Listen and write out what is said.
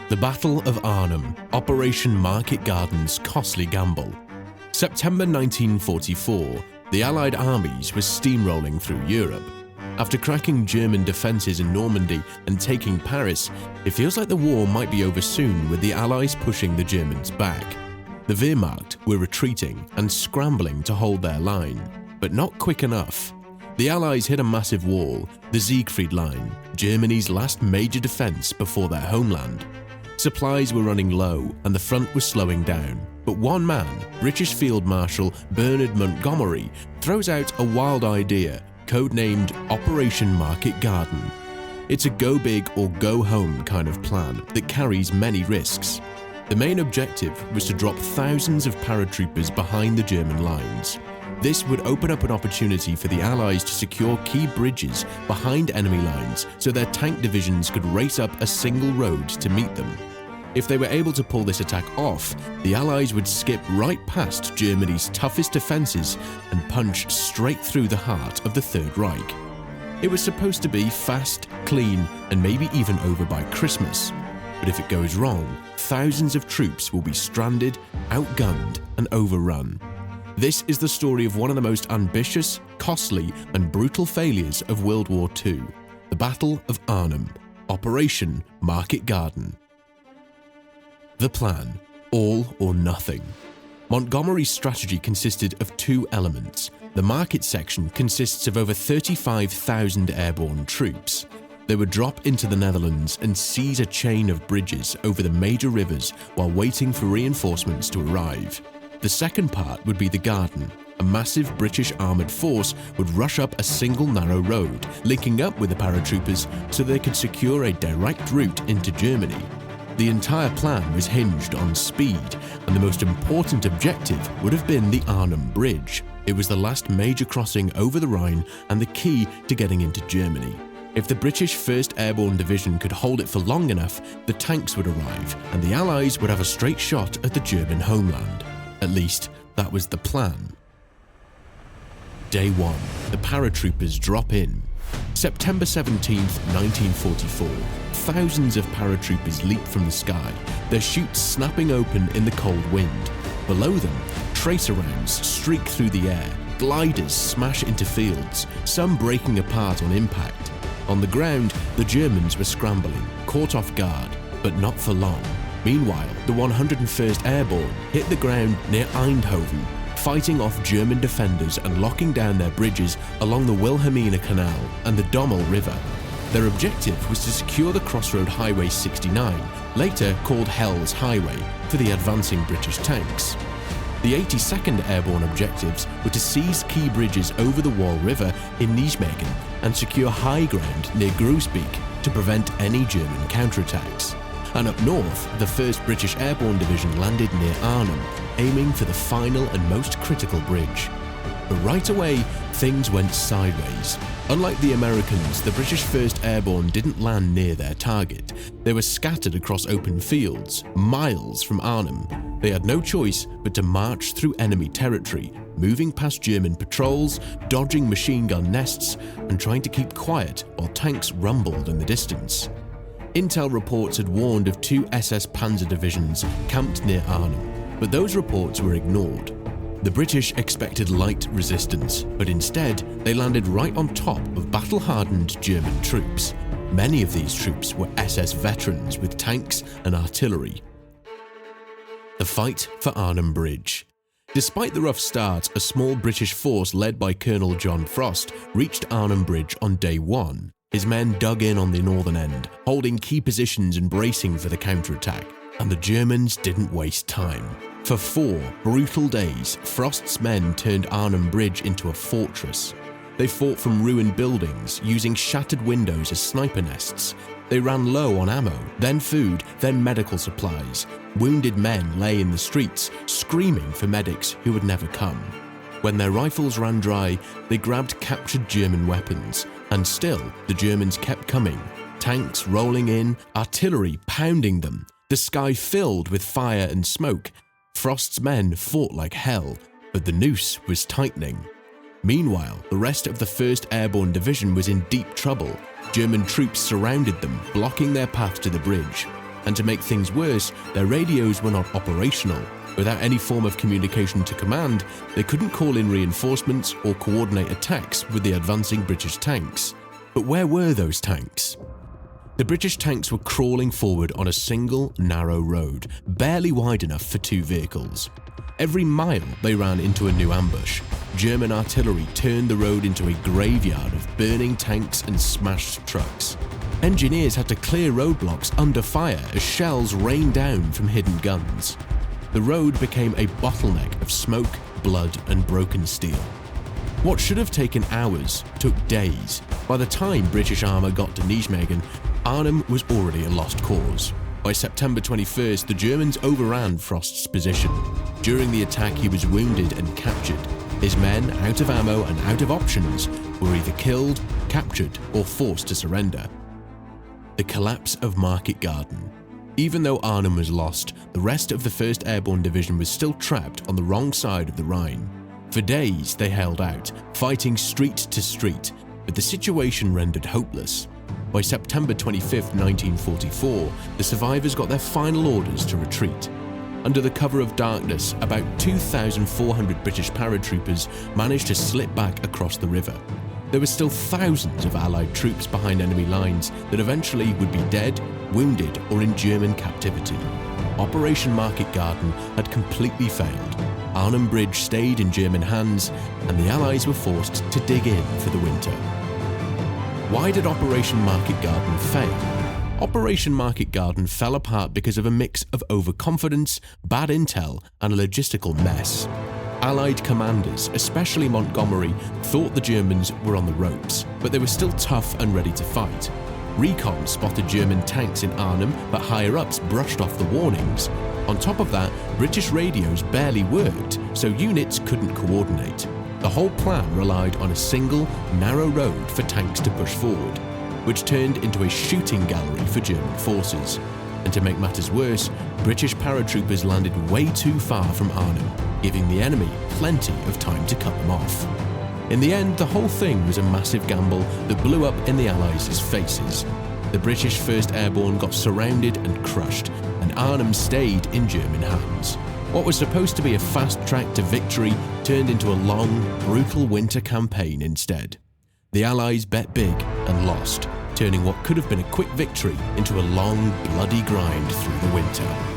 The Battle of Arnhem, Operation Market Garden's costly gamble. September 1944, the Allied armies were steamrolling through Europe. After cracking German defences in Normandy and taking Paris, it feels like the war might be over soon, with the Allies pushing the Germans back. The Wehrmacht were retreating and scrambling to hold their line, but not quick enough. The Allies hit a massive wall, the Siegfried Line, Germany's last major defence before their homeland. Supplies were running low and the front was slowing down, but one man, British Field Marshal Bernard Montgomery, throws out a wild idea, codenamed Operation Market Garden. It's a go big or go home kind of plan that carries many risks. The main objective was to drop thousands of paratroopers behind the German lines. This would open up an opportunity for the Allies to secure key bridges behind enemy lines so their tank divisions could race up a single road to meet them. If they were able to pull this attack off, the Allies would skip right past Germany's toughest defences and punch straight through the heart of the Third Reich. It was supposed to be fast, clean, and maybe even over by Christmas. But if it goes wrong, thousands of troops will be stranded, outgunned, and overrun. This is the story of one of the most ambitious, costly, and brutal failures of World War II, the Battle of Arnhem, Operation Market Garden. The plan: all or nothing. Montgomery's strategy consisted of two elements. The market section consists of over 35,000 airborne troops. They would drop into the Netherlands and seize a chain of bridges over the major rivers while waiting for reinforcements to arrive. The second part would be the garden. A massive British armoured force would rush up a single narrow road, linking up with the paratroopers so they could secure a direct route into Germany. The entire plan was hinged on speed, and the most important objective would have been the Arnhem Bridge. It was the last major crossing over the Rhine and the key to getting into Germany. If the British 1st Airborne Division could hold it for long enough, the tanks would arrive, and the Allies would have a straight shot at the German homeland. At least, that was the plan. Day 1. The paratroopers drop in. September 17, 1944. Thousands of paratroopers leap from the sky, their chutes snapping open in the cold wind. Below them, tracer rounds streak through the air, gliders smash into fields, some breaking apart on impact. On the ground, the Germans were scrambling, caught off guard, but not for long. Meanwhile, the 101st Airborne hit the ground near Eindhoven, fighting off German defenders and locking down their bridges along the Wilhelmina Canal and the Dommel River. Their objective was to secure the crossroad Highway 69, later called Hell's Highway, for the advancing British tanks. The 82nd Airborne objectives were to seize key bridges over the Wall River in Nijmegen and secure high ground near Groesbeek to prevent any German counterattacks. And up north, the 1st British Airborne Division landed near Arnhem, aiming for the final and most critical bridge. But right away, things went sideways. Unlike the Americans, the British 1st Airborne didn't land near their target. They were scattered across open fields, miles from Arnhem. They had no choice but to march through enemy territory, moving past German patrols, dodging machine gun nests, and trying to keep quiet while tanks rumbled in the distance. Intel reports had warned of 2 SS Panzer divisions camped near Arnhem, but those reports were ignored. The British expected light resistance, but instead they landed right on top of battle-hardened German troops. Many of these troops were SS veterans with tanks and artillery. The fight for Arnhem Bridge. Despite the rough start, a small British force led by Colonel John Frost reached Arnhem Bridge on day 1. His men dug in on the northern end, holding key positions and bracing for the counterattack. And the Germans didn't waste time. For 4 brutal days, Frost's men turned Arnhem Bridge into a fortress. They fought from ruined buildings, using shattered windows as sniper nests. They ran low on ammo, then food, then medical supplies. Wounded men lay in the streets, screaming for medics who would never come. When their rifles ran dry, they grabbed captured German weapons. And still, the Germans kept coming. Tanks rolling in, artillery pounding them, the sky filled with fire and smoke. Frost's men fought like hell, but the noose was tightening. Meanwhile, the rest of the 1st Airborne Division was in deep trouble. German troops surrounded them, blocking their path to the bridge. And to make things worse, their radios were not operational. Without any form of communication to command, they couldn't call in reinforcements or coordinate attacks with the advancing British tanks. But where were those tanks? The British tanks were crawling forward on a single, narrow road, barely wide enough for 2 vehicles. Every mile they ran into a new ambush. German artillery turned the road into a graveyard of burning tanks and smashed trucks. Engineers had to clear roadblocks under fire as shells rained down from hidden guns. The road became a bottleneck of smoke, blood, and broken steel. What should have taken hours took days. By the time British armour got to Nijmegen, Arnhem was already a lost cause. By September 21st, the Germans overran Frost's position. During the attack, he was wounded and captured. His men, out of ammo and out of options, were either killed, captured, or forced to surrender. The collapse of Market Garden. Even though Arnhem was lost, the rest of the 1st Airborne Division was still trapped on the wrong side of the Rhine. For days they held out, fighting street to street, but the situation rendered hopeless. By September 25, 1944, the survivors got their final orders to retreat. Under the cover of darkness, about 2,400 British paratroopers managed to slip back across the river. There were still thousands of Allied troops behind enemy lines that eventually would be dead, wounded, or in German captivity. Operation Market Garden had completely failed. Arnhem Bridge stayed in German hands, and the Allies were forced to dig in for the winter. Why did Operation Market Garden fail? Operation Market Garden fell apart because of a mix of overconfidence, bad intel, and a logistical mess. Allied commanders, especially Montgomery, thought the Germans were on the ropes, but they were still tough and ready to fight. Recon spotted German tanks in Arnhem, but higher-ups brushed off the warnings. On top of that, British radios barely worked, so units couldn't coordinate. The whole plan relied on a single, narrow road for tanks to push forward, which turned into a shooting gallery for German forces. And to make matters worse, British paratroopers landed way too far from Arnhem, giving the enemy plenty of time to cut them off. In the end, the whole thing was a massive gamble that blew up in the Allies' faces. The British 1st Airborne got surrounded and crushed, and Arnhem stayed in German hands. What was supposed to be a fast track to victory turned into a long, brutal winter campaign instead. The Allies bet big and lost, turning what could have been a quick victory into a long, bloody grind through the winter.